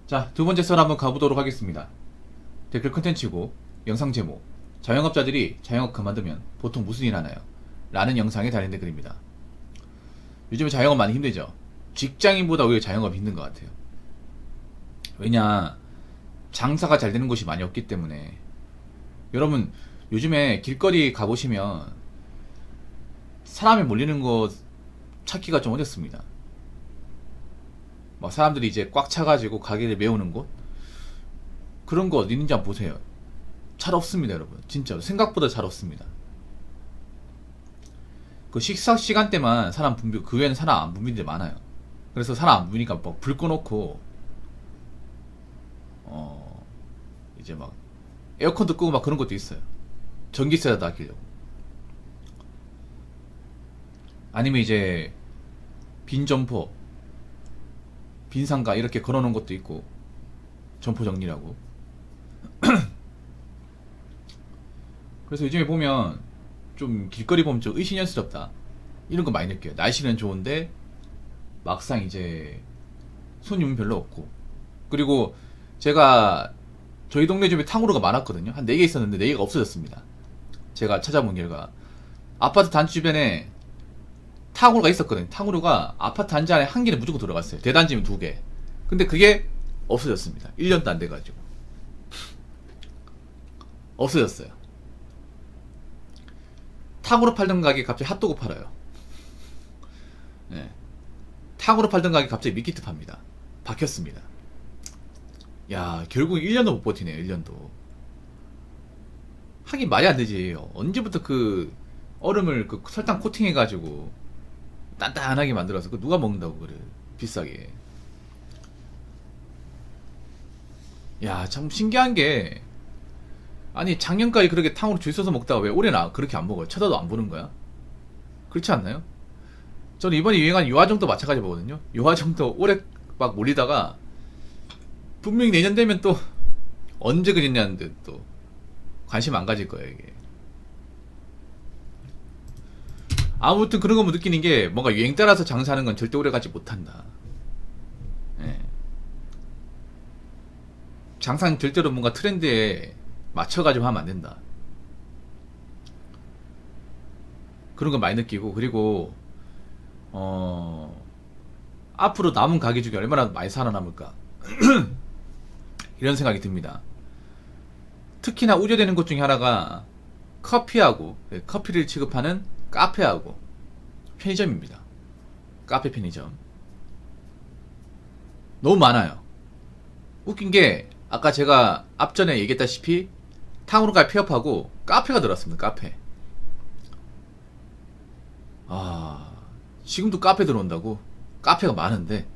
자, 두 번째 썰 한번 가보도록 하겠습니다. 댓글 컨텐츠고 영상 제목, 자영업자들이 자영업 그만두면 보통 무슨 일 하나요? 라는 영상에 달린 댓글입니다. 요즘에 자영업 많이 힘들죠? 직장인보다 오히려 자영업이 힘든 것 같아요. 왜냐, 장사가 잘 되는 곳이 많이 없기 때문에. 여러분, 요즘에 길거리 가보시면 사람이 몰리는 곳 찾기가 좀 어렵습니다. 막 사람들이 이제 꽉 차가지고 가게를 메우는 곳, 그런 거 어디 있는지 한번 보세요. 잘 없습니다, 여러분. 진짜로 생각보다 잘 없습니다. 그 식사 시간대만 사람 붐비고 그 외에는 사람 안 붐비는 데 많아요. 그래서 사람 안 붐비니까 뭐 불 꺼놓고 이제 막 에어컨도 끄고 막 그런 것도 있어요. 전기세라도 아끼려고. 아니면 이제 빈 점포, 빈 상가 이렇게 걸어놓은 것도 있고, 점포 정리라고. 그래서 요즘에 보면 좀 길거리 보면 좀 의심스럽다 이런 거 많이 느껴요. 날씨는 좋은데 막상 이제 손님은 별로 없고. 그리고 제가 저희 동네 주변에 탕후루가 많았거든요. 한 4개 있었는데 4개가 없어졌습니다. 제가 찾아본 결과 아파트 단지 주변에 탕후루가 있었거든요. 탕후루가 아파트 단지 안에 한 개는 무조건 들어갔어요. 대단지면 2개. 근데 그게 없어졌습니다. 1년도 안 돼가지고 없어졌어요. 탕후루 팔던 가게 갑자기 핫도그 팔아요. 네. 탕후루 팔던 가게 갑자기 밀키트 팝니다. 박혔습니다. 야, 결국 1년도 못 버티네요. 1년도. 하긴 말이 안 되지. 언제부터 그 얼음을 그 설탕 코팅해가지고 단단하게 만들어서 그 누가 먹는다고 그래. 비싸게. 야, 참 신기한 게, 아니 작년까지 그렇게 탕후루 줄 서서 먹다가 왜 올해는 그렇게 안 먹어요? 쳐다도 안 보는 거야? 그렇지 않나요? 저는 이번에 유행한 요화정도 마찬가지 보거든요. 요화정도 올해 막 몰리다가 분명히 내년 되면 또 언제 그랬냐는데 또 관심 안 가질 거예요, 이게. 아무튼 그런 거 느끼는 게, 뭔가 유행 따라서 장사하는 건 절대 오래 가지 못한다. 예. 장사는 절대로 뭔가 트렌드에 맞춰가지고 하면 안 된다. 그런 거 많이 느끼고. 그리고 앞으로 남은 가게 중에 얼마나 많이 살아남을까 이런 생각이 듭니다. 특히나 우려되는 것 중에 하나가 커피하고, 커피를 취급하는 카페하고 편의점입니다. 카페 편의점 너무 많아요. 웃긴 게, 아까 제가 앞전에 얘기했다시피 탕후루가 폐업하고 카페가 들어왔습니다. 카페. 아, 지금도 카페 들어온다고? 카페가 많은데.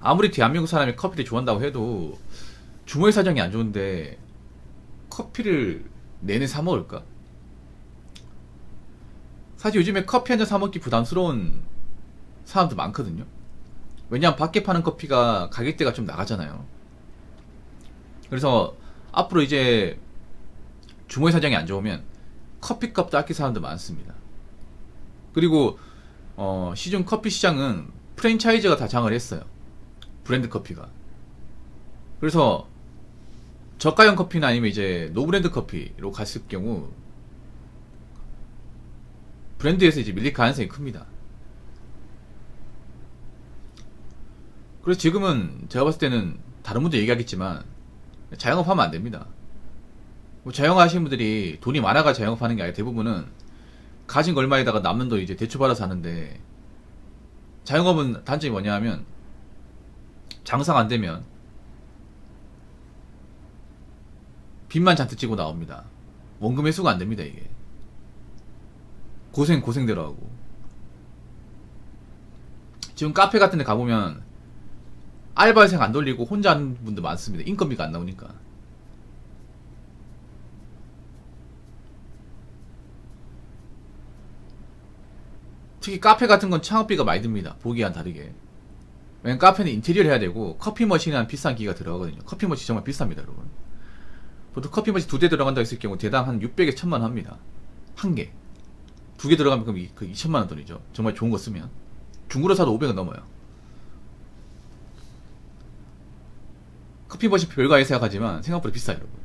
아무리 대한민국 사람이 커피를 좋아한다고 해도 주머니 사정이 안 좋은데 커피를 내내 사 먹을까? 사실 요즘에 커피 한 잔 사 먹기 부담스러운 사람도 많거든요. 왜냐면 밖에 파는 커피가 가격대가 좀 나가잖아요. 그래서 앞으로 이제 주머니 사정이 안 좋으면 커피값도 아낄 사람도 많습니다. 그리고 시중 커피 시장은 프랜차이즈가 다 장을 했어요. 브랜드 커피가. 그래서 저가형 커피나 아니면 이제 노브랜드 커피로 갔을 경우 브랜드에서 이제 밀릴 가능성이 큽니다. 그래서 지금은 제가 봤을 때는 다른 분도 얘기하겠지만 자영업하면 안 됩니다. 뭐 자영업하시는 분들이 돈이 많아가 자영업하는 게 아니라 대부분은 가진 거 얼마에다가 남는 돈 이제 대출받아서 하는데, 자영업은 단점이 뭐냐 하면 장사가 안 되면 빚만 잔뜩 지고 나옵니다. 원금 회수가 안 됩니다, 이게. 고생대로 하고. 지금 카페 같은 데 가보면 알바생 안 돌리고 혼자 하는 분들 많습니다. 인건비가 안 나오니까. 특히 카페 같은 건 창업비가 많이 듭니다. 보기와는 다르게. 왜냐면 카페는 인테리어를 해야 되고 커피 머신이라는 비싼 기기가 들어가거든요. 커피 머신 정말 비쌉니다, 여러분. 보통 커피 머신 2대 들어간다 했을 경우 대당 한 600에 1000만 원 합니다. 한 개. 2개 들어가면 그럼 그 2000만 원 돈이죠. 정말 좋은 거 쓰면. 중고로 사도 500은 넘어요. 커피 머신 별거에 생각하지만 생각보다 비싸요, 여러분.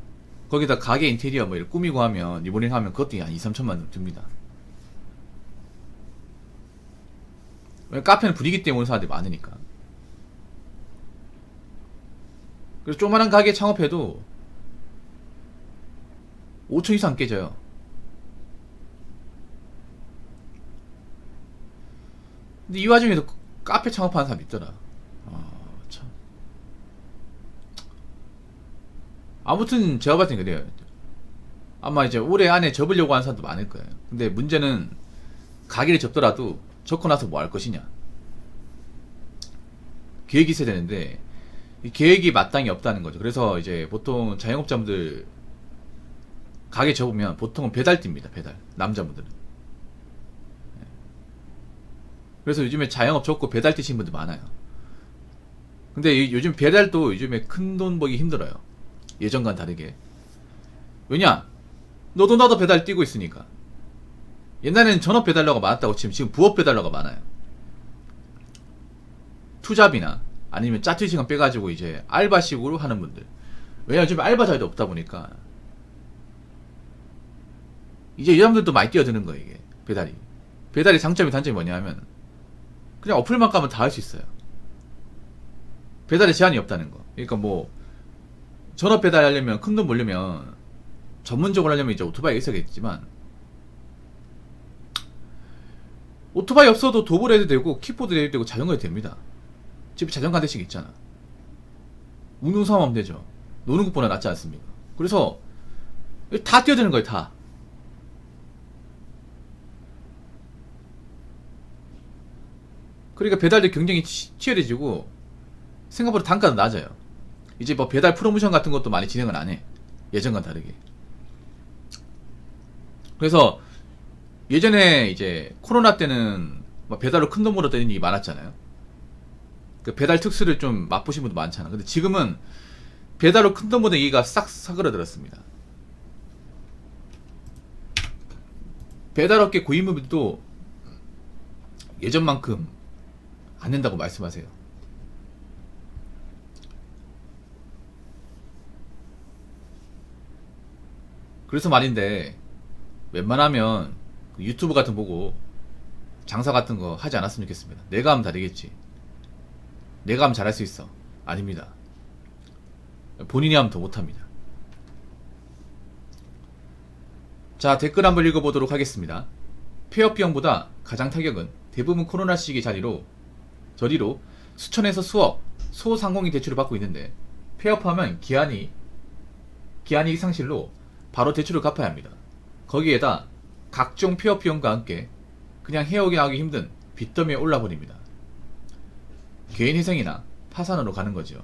거기다 가게 인테리어 뭐 이렇게 꾸미고 하면 리모델링 하면 그것도 한 2, 3천만 원 듭니다. 카페는 분위기 때문에 오는 사람들이 많으니까. 그래서 조그만한 가게 창업해도 5천 이상 깨져요. 근데 이 와중에도 카페 창업하는 사람 있더라. 참. 아무튼 제가 봤을 땐 그래요. 아마 이제 올해 안에 접으려고 하는 사람도 많을 거예요. 근데 문제는 가게를 접더라도 접고 나서 뭐 할 것이냐. 계획이 있어야 되는데 이 계획이 마땅히 없다는 거죠. 그래서 이제 보통 자영업자분들 가게 접으면 보통은 배달띠입니다. 배달. 남자분들은. 그래서 요즘에 자영업 접고 배달 뛰신 분들 많아요. 근데 요즘 배달도 요즘에 큰 돈 벌기 힘들어요. 예전과는 다르게. 왜냐? 너도 나도 배달 뛰고 있으니까. 옛날에는 전업 배달러가 많았다고 치면 지금 부업 배달러가 많아요. 투잡이나 아니면 짜투리 시간 빼가지고 이제 알바식으로 하는 분들. 왜냐면 요즘 알바 자리도 없다 보니까 이제 이 사람들도 많이 뛰어드는 거예요. 이게 배달이. 배달의 장점이 단점이 뭐냐면 그냥 어플만 까면 다 할 수 있어요. 배달에 제한이 없다는 거. 그러니까 뭐 전업 배달 하려면 큰 돈 벌려면 전문적으로 하려면 이제 오토바이가 있어야겠지만 오토바이 없어도 도보를 해도 되고 킥보드 해도 되고 자전거 해도 됩니다. 집에 자전거 한 대씩 있잖아. 운동삼아 하면 되죠. 노는 것보다 낫지 않습니까? 그래서 다 뛰어드는 거예요. 다. 그러니까 배달도 경쟁이 치열해지고 생각보다 단가도 낮아요. 이제 뭐 배달 프로모션 같은 것도 많이 진행을 안 해. 예전과는 다르게. 그래서 예전에 이제 코로나 때는 뭐 배달로 큰 돈 벌었다는 얘기 많았잖아요. 그 배달 특수를 좀 맛보신 분도 많잖아. 근데 지금은 배달로 큰 돈 버는 얘기가 싹 사그라들었습니다. 배달업계 고위무들도 예전만큼 안 된다고 말씀하세요. 그래서 말인데 웬만하면 유튜브 같은 거 보고 장사 같은 거 하지 않았으면 좋겠습니다. 내가 하면 다 되겠지. 내가 하면 잘할 수 있어. 아닙니다. 본인이 하면 더 못합니다. 자, 댓글 한번 읽어보도록 하겠습니다. 폐업 비용보다 가장 타격은 대부분 코로나 시기 저리로 수천에서 수억 소상공인 대출을 받고 있는데 폐업하면 기한이 상실로 바로 대출을 갚아야 합니다. 거기에다 각종 폐업 비용과 함께 그냥 헤어나오기 힘든 빚더미에 올라버립니다. 개인 희생이나 파산으로 가는 거죠.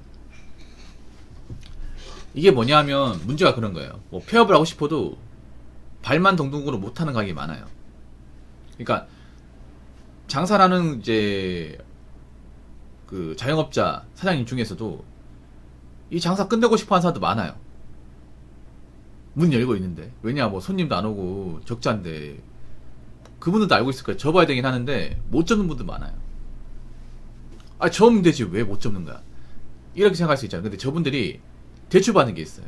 이게 뭐냐 하면 문제가 그런 거예요. 뭐 폐업을 하고 싶어도 발만 동동으로 못하는 가게가 많아요. 그러니까 장사라는 이제 그 자영업자 사장님 중에서도 이 장사 끝내고 싶어 하는 사람도 많아요. 문 열고 있는데. 왜냐, 뭐 손님도 안 오고 적자인데. 그분들도 알고 있을 거예요. 접어야 되긴 하는데 못 접는 분들 많아요. 아, 접으면 되지 왜 못 접는 거야, 이렇게 생각할 수 있잖아요. 근데 저분들이 대출 받는 게 있어요.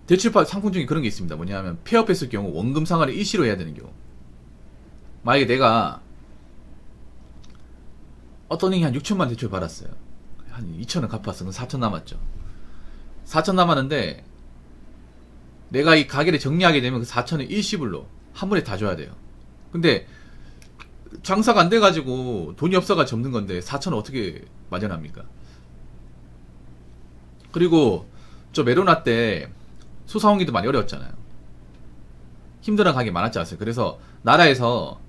대출 상품 중에 그런 게 있습니다. 뭐냐면 폐업했을 경우 원금 상환을 일시로 해야 되는 경우. 만약에 내가 어떤 행이 한 6천만 대출 받았어요. 한 2천은 갚았어. 그럼 4천 남았죠. 4천 남았는데 내가 이 가게를 정리하게 되면 그 4천을 일시불로 한 번에 다 줘야 돼요. 근데 장사가 안 돼가지고 돈이 없어가 접는 건데 4천을 어떻게 마련합니까? 그리고 저 메로나 때 소상공인도 많이 어려웠잖아요. 힘들어하는 가게 많았지 않았어요. 그래서 나라에서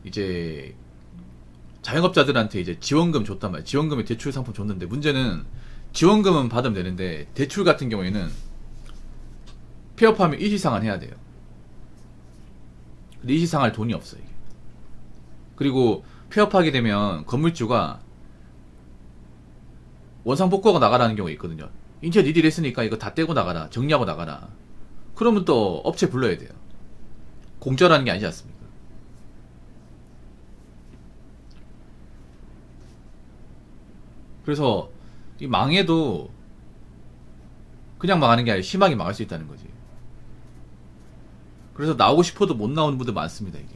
이제 자영업자들한테 이제 지원금 줬단 말이에요. 지원금에 대출 상품 줬는데 문제는 지원금은 받으면 되는데 대출 같은 경우에는 폐업하면 일시상환 해야 돼요. 근데 일시상환 돈이 없어요. 이게. 그리고 폐업하게 되면 건물주가 원상복구하고 나가라는 경우가 있거든요. 인체 니딜 했으니까 이거 다 떼고 나가라, 정리하고 나가라. 그러면 또 업체 불러야 돼요. 공짜라는 게 아니지 않습니까? 그래서 이 망해도 그냥 망하는 게 아니라 심하게 망할 수 있다는 거지. 그래서 나오고 싶어도 못 나오는 분들 많습니다, 이게.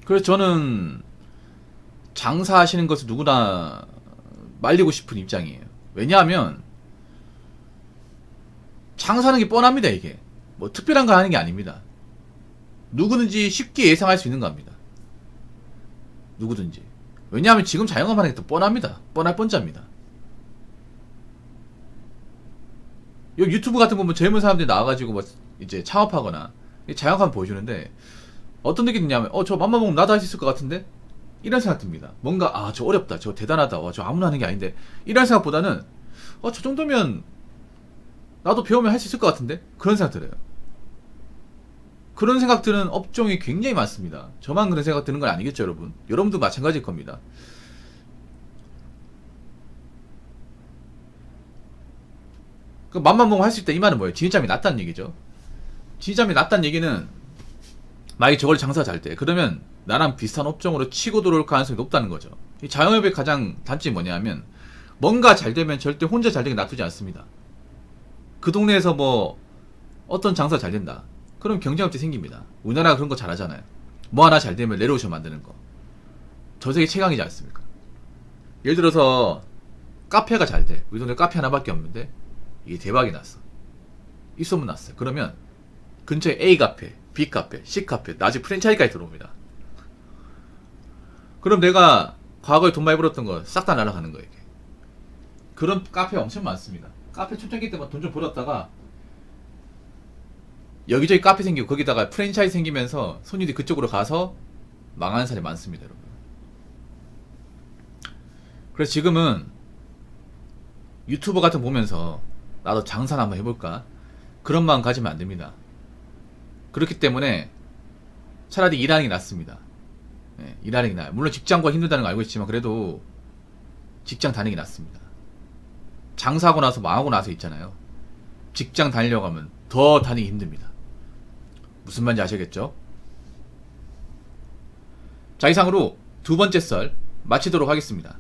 그래서 저는 장사하시는 것을 누구나 말리고 싶은 입장이에요. 왜냐하면 장사하는 게 뻔합니다, 이게. 뭐 특별한 거 하는 게 아닙니다. 누구든지 쉽게 예상할 수 있는 겁니다. 누구든지. 왜냐하면 지금 자영업 하는 게 또 뻔합니다. 뻔할 뻔짜입니다. 요 유튜브 같은 거 보면 젊은 사람들이 나와가지고 뭐 이제 창업하거나 자영업 보여주는데 어떤 느낌이 드냐면 저 맘만 먹으면 나도 할 수 있을 것 같은데? 이런 생각 듭니다. 뭔가 저 어렵다, 저 대단하다, 저 아무나 하는 게 아닌데 이런 생각보다는 저 정도면 나도 배우면 할 수 있을 것 같은데? 그런 생각 들어요. 그런 생각 드는 업종이 굉장히 많습니다. 저만 그런 생각 드는 건 아니겠죠, 여러분? 여러분도 마찬가지일 겁니다. 그 맘만 먹으면 할 수 있다 이 말은 뭐예요? 진입장이 낮다는 얘기죠. 진입장이 낮다는 얘기는 만약에 저걸 장사 잘 돼. 그러면 나랑 비슷한 업종으로 치고 들어올 가능성이 높다는 거죠. 이 자영업의 가장 단점이 뭐냐면 뭔가 잘 되면 절대 혼자 잘 되게 놔두지 않습니다. 그 동네에서 뭐 어떤 장사 잘 된다. 그럼 경쟁업체 생깁니다. 우리나라가 그런 거 잘하잖아요. 뭐 하나 잘 되면 레로션 만드는 거. 전 세계 최강이지 않습니까? 예를 들어서 카페가 잘 돼. 우리 동네 카페 하나밖에 없는데 이게 대박이 났어. 입소문 났어요. 그러면 근처에 A 카페, B 카페, C 카페, 나중에 프랜차이즈까지 들어옵니다. 그럼 내가 과거에 돈 많이 벌었던 거 싹 다 날아가는 거예요. 이게. 그런 카페 엄청 많습니다. 카페 초창기 때만 돈 좀 벌었다가 여기저기 카페 생기고 거기다가 프랜차이즈 생기면서 손님들이 그쪽으로 가서 망하는 사람이 많습니다, 여러분. 그래서 지금은 유튜버 같은 거 보면서 나도 장사나 한번 해볼까? 그런 마음 가지면 안 됩니다. 그렇기 때문에 차라리 일하는 게 낫습니다. 네, 일하는 게 나아요. 물론 직장과 힘들다는 거 알고 있지만 그래도 직장 다니는 게 낫습니다. 장사하고 나서 망하고 나서 있잖아요. 직장 다니려고 하면 더 다니기 힘듭니다. 무슨 말인지 아시겠죠? 자, 이상으로 두 번째 썰 마치도록 하겠습니다.